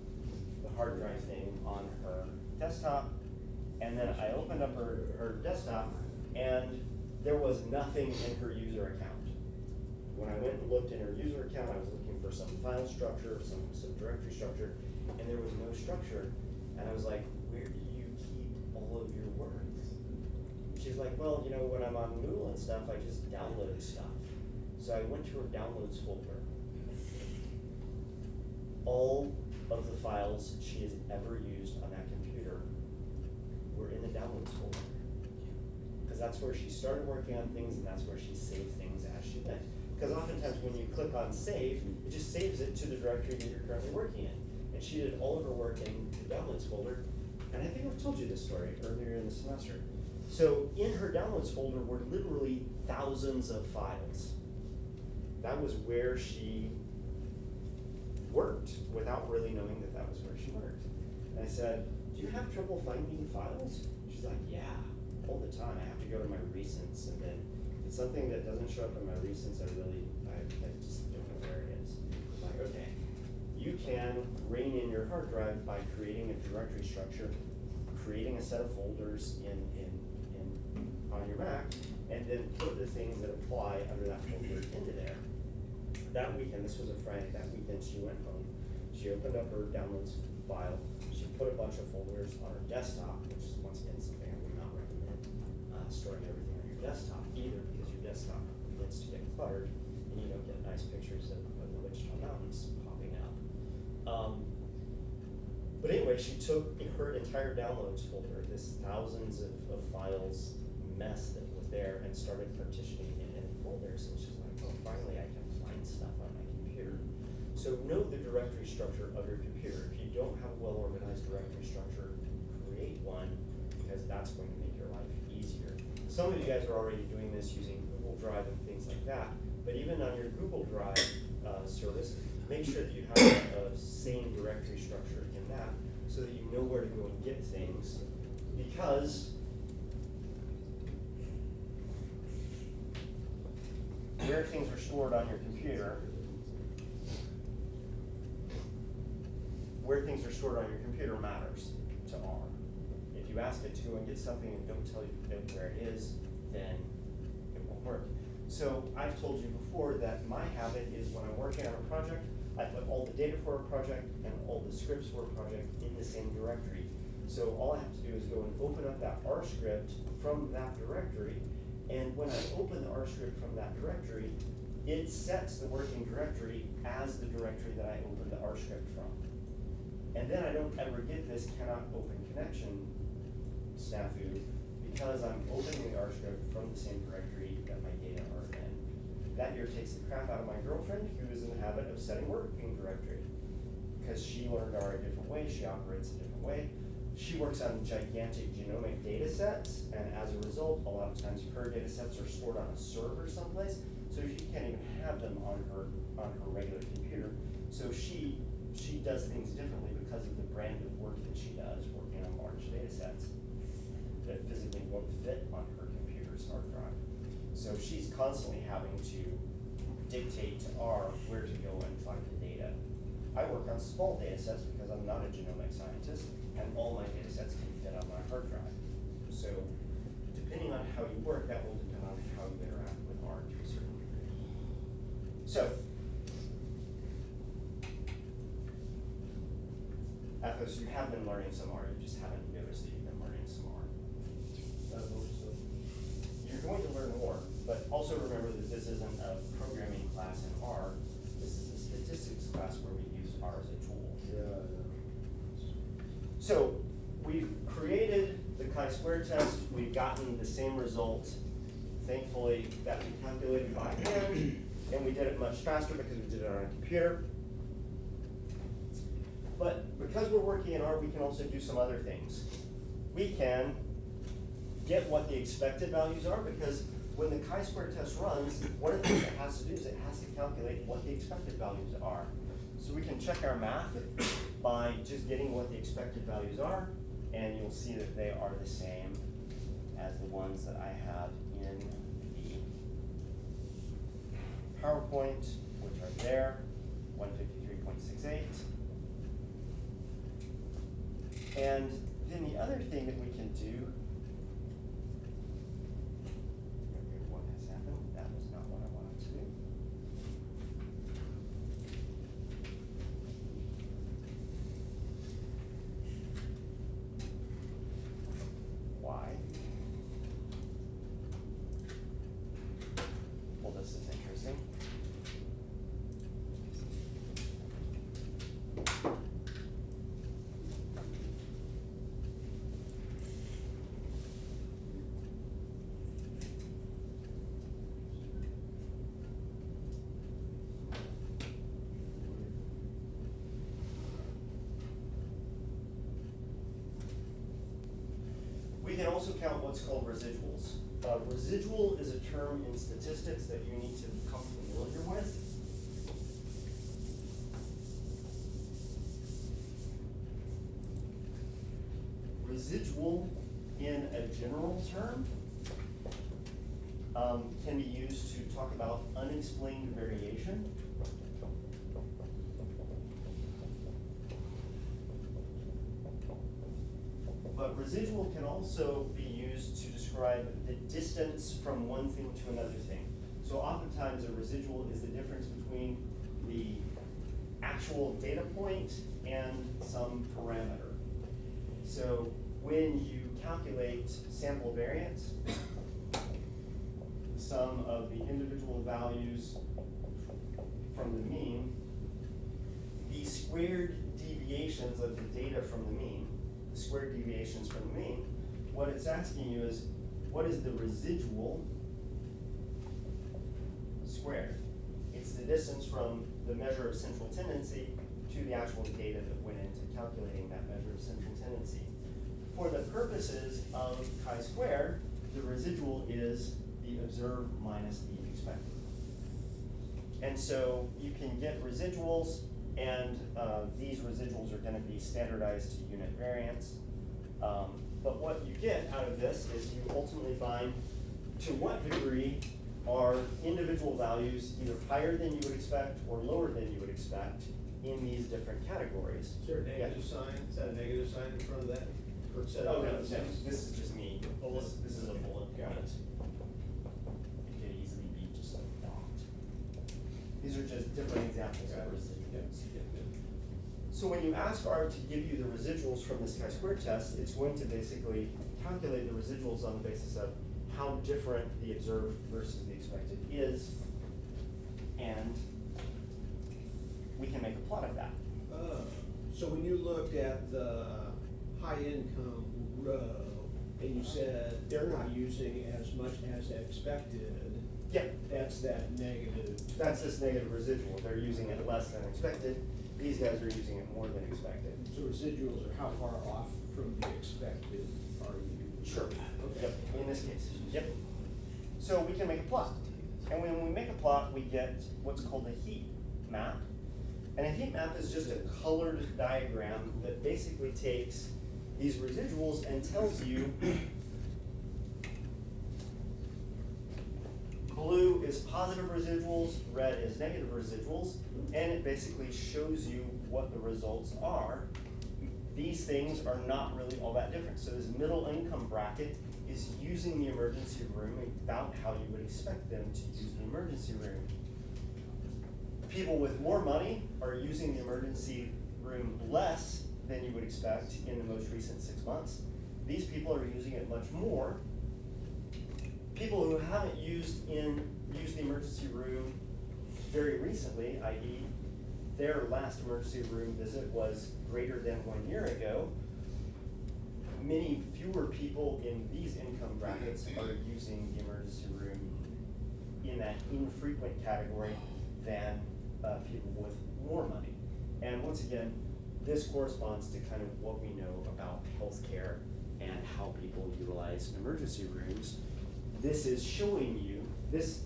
the hard drive thing on her desktop, and then I opened up her desktop, and there was nothing in her user account. When I went and looked in her user account, I was looking for some file structure, some directory structure, and there was no structure. And I was like, where do you keep all of your works? She's like, well, you know, when I'm on Moodle and stuff, I just download stuff. So I went to her downloads folder. All of the files she has ever used on that computer were in the downloads folder. Because that's where she started working on things, and that's where she saved things as she went. Because oftentimes when you click on save, it just saves it to the directory that you're currently working in. And she did all of her work in the downloads folder, and I think I've told you this story earlier in the semester. So in her downloads folder were literally thousands of files. That was where she worked without really knowing that that was where she worked. And I said, do you have trouble finding files? She's like, yeah, all the time. I have to go to my recents, and then if it's something that doesn't show up in my recents, I just don't know where it is. I'm like, okay. You can rein in your hard drive by creating a directory structure, creating a set of folders on your Mac, and then put the things that apply under that folder into there. That weekend, this was a Friday, that weekend she went home, she opened up her downloads file, she put a bunch of folders on her desktop, which is once again something I would not recommend, storing everything on your desktop either, because your desktop begins to get cluttered, and you don't get nice pictures of the Wichita Mountains popping up. But anyway, she took her entire downloads folder, this thousands of files mess that was there, and started partitioning it in folders, and she's like, oh, finally I can find stuff on my computer. So know the directory structure of your computer. If you don't have a well-organized directory structure, create one, because because that's going to make your life easier. Some of you guys are already doing this using Google Drive and things like that, but even on your Google Drive service, make sure that you have a same directory structure in that so that you know where to go and get things, because where things are stored on your computer, matters to R. If you ask it to go and get something and don't tell you where it is, then it won't work. So I've told you before that my habit is when I'm working on a project, I put all the data for a project and all the scripts for a project in the same directory. So all I have to do is go and open up that R script from that directory, and when I open the R script from that directory, it sets the working directory as the directory that I opened the R script from. And then I don't ever get this cannot open connection snafu, because I'm opening the R script from the same directory that my data are in. That irritates the crap out of my girlfriend, who is in the habit of setting working directory, because she learned R a different way, she operates a different way. She works on gigantic genomic data sets, and as a result, a lot of times her data sets are stored on a server someplace, so she can't even have them on her regular computer. So she does things differently because of the brand of work that she does, working on large data sets that physically won't fit on her computer's hard drive. So she's constantly having to dictate to R where to go and find the data. I work on small data sets because I'm not a genomic scientist, and all my data sets can fit on my hard drive. So depending on how you work, that will depend on how you interact with R to a certain degree. So, Athos, you have been learning some R, you just haven't noticed that you've been learning some R. You're going to learn more, but also remember that this isn't a programming class in R, this is a statistics class where we use R as a tool. Yeah. So we've created the chi-square test, we've gotten the same result, thankfully, that we calculated by hand, and we did it much faster because we did it on a computer. But because we're working in R, we can also do some other things. We can get what the expected values are, because when the chi-square test runs, one of the things it has to do is it has to calculate what the expected values are. So we can check our math by just getting what the expected values are, and you'll see that they are the same as the ones that I have in the PowerPoint, which are there, 153.68. And then the other thing that we can do, what has happened? That was not what I wanted to do. Why? Well, this is interesting. We can also count what's called residuals. Residual is a term in statistics that you need to become familiar with. Residual, in a general term, can be used to talk about unexplained variation. But residual can also be used to describe the distance from one thing to another thing. So oftentimes a residual is the difference between the actual data point and some parameter. So when you calculate sample variance, the sum of the individual values from the mean, the squared deviations of the data from the mean, squared deviations from the mean, what it's asking you is, what is the residual squared? It's the distance from the measure of central tendency to the actual data that went into calculating that measure of central tendency. for the purposes of chi-square, the residual is the observed minus the expected. And so you can get residuals, and these residuals are gonna be standardized to unit variance. But what you get out of this is you ultimately find to what degree are individual values either higher than you would expect or lower than you would expect in these different categories. Is there a negative sign? Is that a negative sign in front of that? Or is that- Oh, no, this is just me. This is a bullet point. It could easily be just a dot. These are just different examples of residuals. So when you ask R to give you the residuals from this chi-square test, it's going to basically calculate the residuals on the basis of how different the observed versus the expected is, and we can make a plot of that. So when you looked at the high income row, and you said they're not using as much as expected, Yeah, that's that negative. that's this negative residual. They're using it less than expected. These guys are using it more than expected. So residuals are how far off from the expected are you? Sure. Okay. Yep, in this case, yep. So we can make a plot. And when we make a plot, we get what's called a heat map. And a heat map is just a colored diagram that basically takes these residuals and tells you blue is positive residuals, red is negative residuals, and it basically shows you what the results are. These things are not really all that different. So this middle income bracket is using the emergency room about how you would expect them to use the emergency room. People with more money are using the emergency room less than you would expect in the most recent 6 months. These people are using it much more. People who haven't used the emergency room very recently, i.e. their last emergency room visit was greater than 1 year ago, many fewer people in these income brackets are using the emergency room in that infrequent category than people with more money. And once again, this corresponds to kind of what we know about healthcare and how people utilize emergency rooms. This is showing you, this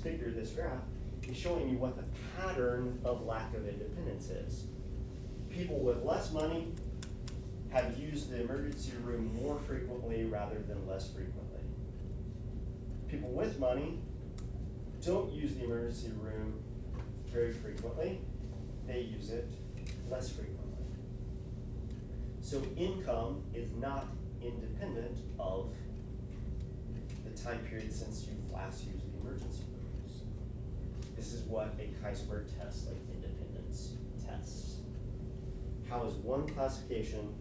figure, this graph, is showing you what the pattern of lack of independence is. People with less money have used the emergency room more frequently rather than less frequently. People with money don't use the emergency room very frequently. They use it less frequently. So income is not independent of the time period since you've last used the emergency rooms. This is what a chi-square test like independence tests. How is one classification,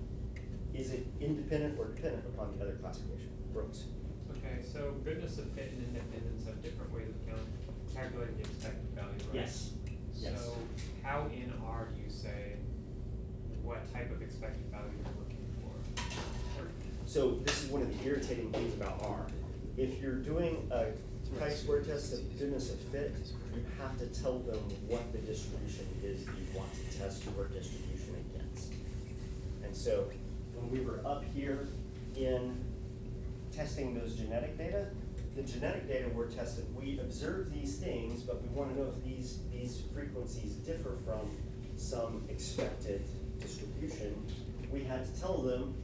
is it independent or dependent upon the other classification? Brooks. Okay, so goodness of fit and independence have different ways of calculating the expected value, right? Yes. Yes. So how in R do you say what type of expected value you're looking for? So this is one of the irritating things about R. If you're doing a chi-square test of goodness of fit, you have to tell them what the distribution is you want to test your distribution against. And so when we were up here in testing those genetic data, the genetic data were tested. We observed these things, but we want to know if these frequencies differ from some expected distribution. We had to tell them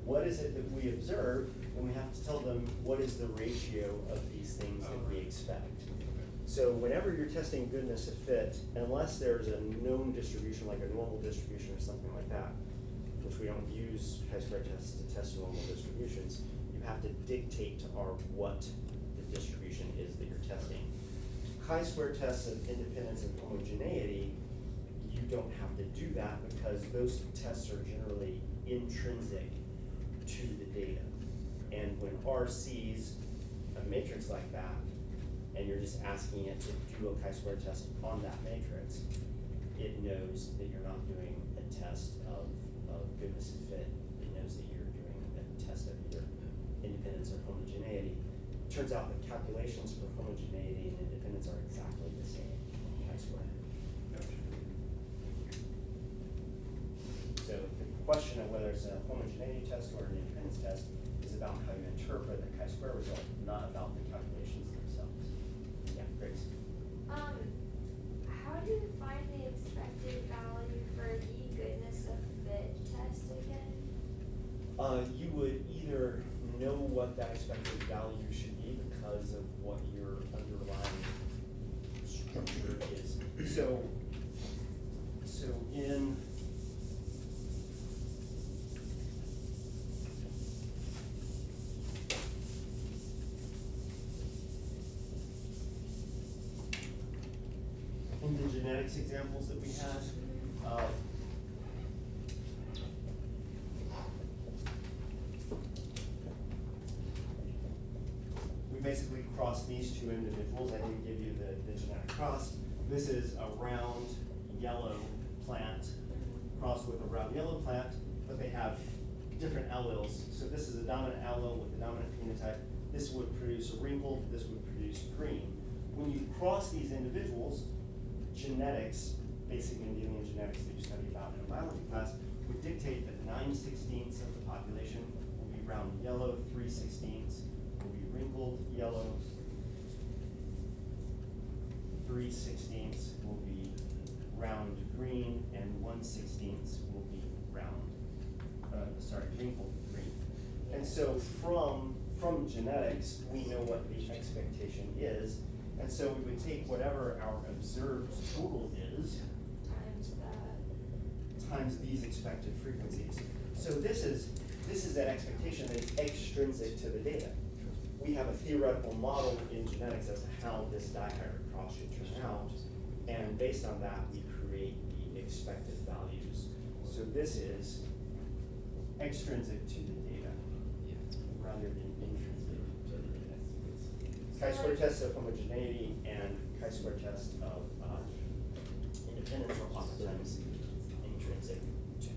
what is it that we observe, and we have to tell them what is the ratio of these things that we expect. So whenever you're testing goodness of fit, unless there's a known distribution, like a normal distribution or something like that, which we don't use chi-square tests to test normal distributions, you have to dictate to R what the distribution is that you're testing. Chi-square tests of independence and homogeneity, you don't have to do that because those tests are generally intrinsic to the data. And when R sees a matrix like that, and you're just asking it to do a chi-square test on that matrix, it knows that you're not doing a test of goodness of fit. It knows that you're doing a test of either independence or homogeneity. It turns out the calculations for homogeneity and independence are exactly the same on chi-square. So question of whether it's a homogeneity test or an independence test is about how you interpret the chi-square result, not about the calculations themselves. Yeah, Grace? How do you find the expected value for the goodness of fit test again? You would either know what that expected value should be because of what your underlying structure is. So in the genetics examples that we had, we basically crossed these two individuals. I didn't give you the genetic cross. This is a round yellow plant crossed with a round yellow plant, but they have different alleles. So this is a dominant allele with a dominant phenotype. This would produce a wrinkle, this would produce green. When you cross these individuals, genetics, basic Mendelian genetics that you study about in a biology class, would dictate that 9/16 of the population will be round yellow, 3/16 will be wrinkled yellow, 3/16 will be round green, and 1/16 will be wrinkled green. And so from genetics, we know what the expectation is, and so we would take whatever our observed total is Times that. times these expected frequencies. So this is that expectation that is extrinsic to the data. We have a theoretical model in genetics as to how this dihybrid cross should turn out, and based on that, we create the expected values. So this is extrinsic to the data, rather than intrinsic to the data. Chi-square test of homogeneity and chi-square test of independence are oftentimes intrinsic to the data.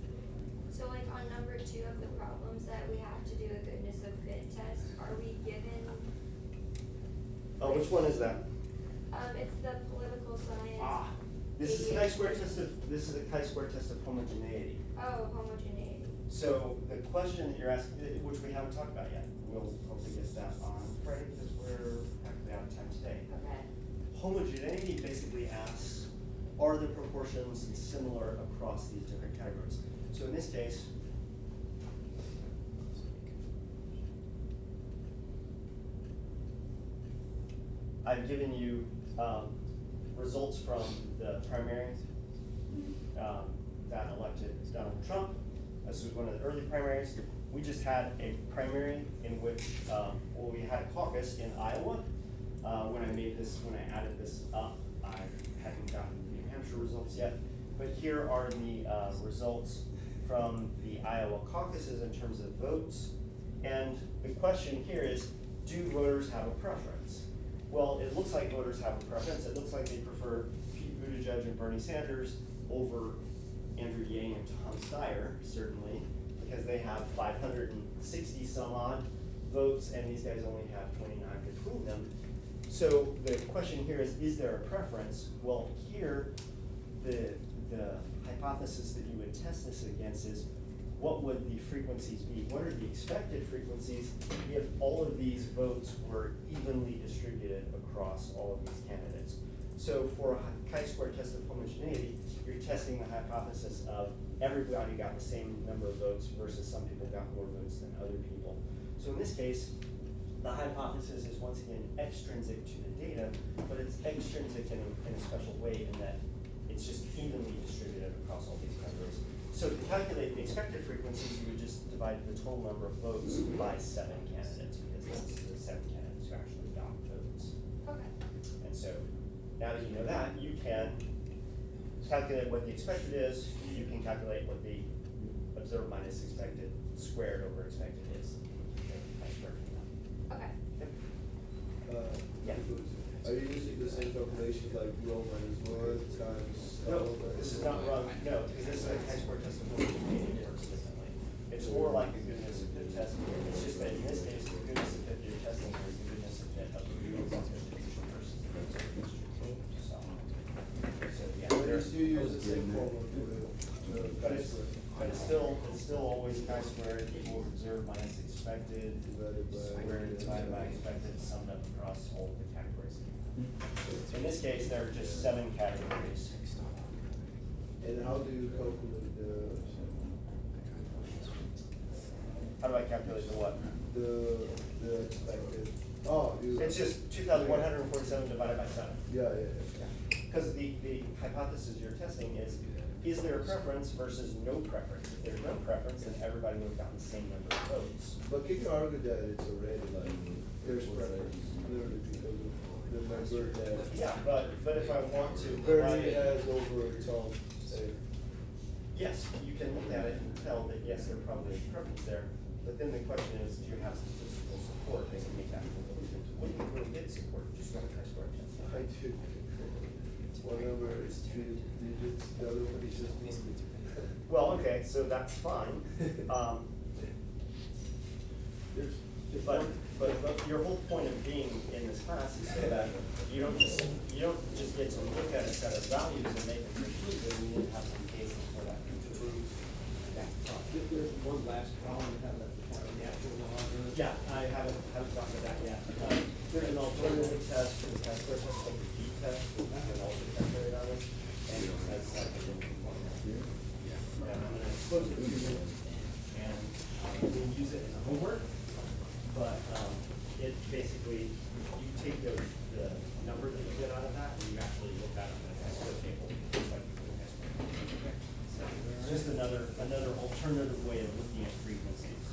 So like on number 2 of the problems that we have to do a goodness of fit test, are we given? Oh, which one is that? It's the political science. This is a chi-square test of homogeneity. Oh, homogeneity. So the question that you're asking, which we haven't talked about yet, we'll hopefully get that on Friday because we're practically out of time today. Okay. Homogeneity basically asks, are the proportions similar across these different categories? So in this case, I've given you results from the primaries that elected Donald Trump. This was one of the early primaries. We just had a primary in which, we had a caucus in Iowa. When I added this up, I hadn't gotten the New Hampshire results yet. But here are the results from the Iowa caucuses in terms of votes. And the question here is, do voters have a preference? Well, it looks like voters have a preference. It looks like they prefer Pete Buttigieg and Bernie Sanders over Andrew Yang and Tom Steyer, certainly, because they have 560 some odd votes, and these guys only have 29 between them. So the question here is there a preference? Well, here, the hypothesis that you would test this against is, what would the frequencies be? What are the expected frequencies if all of these votes were evenly distributed across all of these candidates? So for a chi-square test of homogeneity, you're testing the hypothesis of everybody got the same number of votes versus some people got more votes than other people. So in this case, the hypothesis is once again extrinsic to the data, but it's extrinsic in a special way in that it's just evenly distributed across all these categories. So to calculate the expected frequencies, you would just divide the total number of votes by 7 candidates, because that's the 7 candidates who actually got votes. Okay. And so now that you know that, you can calculate what the expected is. You can calculate what the observed minus expected squared over expected is. Okay. Yeah. Are you using the same calculation like rho minus 1 times No, L minus this is 1? not wrong. No, because this is a chi-square test of homogeneity works differently. It's more like a goodness of fit test. It's just that in this case, the goodness of fit you're testing is the goodness of fit of the real distribution versus the goodness of distribution. So yeah, But you there's. still use the same formula for the But it's chi-square. But it's still always chi-squared equals observed minus expected, squared divided by expected, summed up across all the categories. In this case, there are just 7 categories. And how do you calculate How do I calculate the what? the expected? Oh, you. It's just 2,147 divided by 7. Yeah. Because the hypothesis you're testing is there a preference versus no preference? If there's no preference, then everybody would have gotten the same number of votes. But can you argue that it's already like, there's preference, literally because of the member that. Yeah, but if I want to provide Bernie it, has over Tom, say. yes, you can look at it and tell that yes, there probably is preference there. But then the question is, do you have statistical support that can make that conclusion? When you really get support, just run a chi-square test. I do. One number is 3 digits, the other one is just me. Well, okay, so that's fine. There's But your whole point of being in this class is so that you don't just get to look at a set of values and make a conclusion, you need to have some cases for that to prove that. If there's one last column, you have that define the actual log. Yeah, I haven't talked about that yet. There's an alternative test to the chi-square test called the g-test, which you can also calculate on this, and it has like a different formula. Yeah, I'm gonna expose it to you, and we'll use it in the homework, but, it basically, you take the number that you get out of that, and you actually look at it in a chi-square table, just like you do in chi-square. So, it's just another alternative way of looking at frequencies.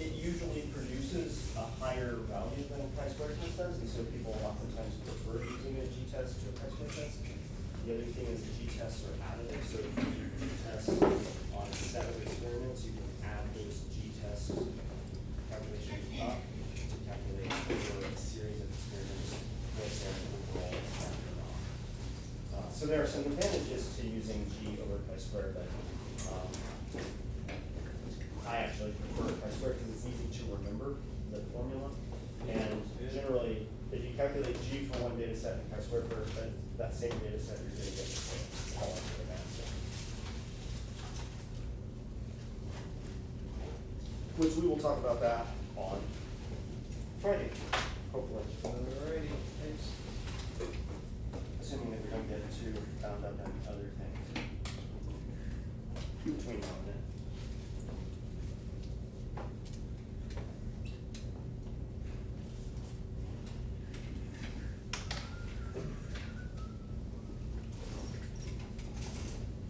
It usually produces a higher value than a chi-square test does, and so people oftentimes prefer using a g-test to a chi-square test. The other thing is the g-tests are additive, so if you do g-tests on a set of experiments, you can add those g-test calculations up to calculate over a series of experiments what their overall effect are. So there are some advantages to using g over chi-square, but I actually prefer chi-square because it's easy to remember the formula. And generally, if you calculate g for one data set and chi-square for that same data set, you're going to get the same qualitative answer. Which we will talk about that on Friday, hopefully. Alrighty, thanks. Assuming that we don't get too bound up in other things between now and then.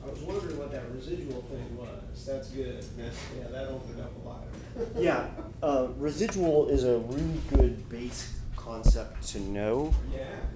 I was wondering what that residual thing was. That's good. Yeah, that opened up a lot. Yeah, residual is a really good base concept to know. Yeah.